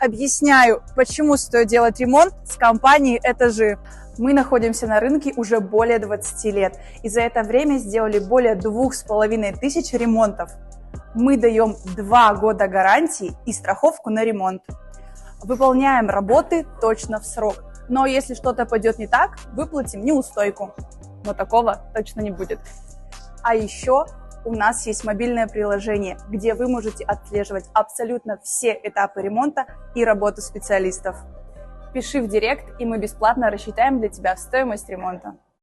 Объясняю, почему стоит делать ремонт с компанией «Этажи». Мы находимся на рынке уже более 20 лет и за это время сделали более 2500 ремонтов. Мы даем 2 года гарантии и страховку на ремонт. Выполняем работы точно в срок. Но если что-то пойдет не так, выплатим неустойку. Но такого точно не будет. А еще у нас есть мобильное приложение, где вы можете отслеживать абсолютно все этапы ремонта и работу специалистов. Пиши в директ, и мы бесплатно рассчитаем для тебя стоимость ремонта.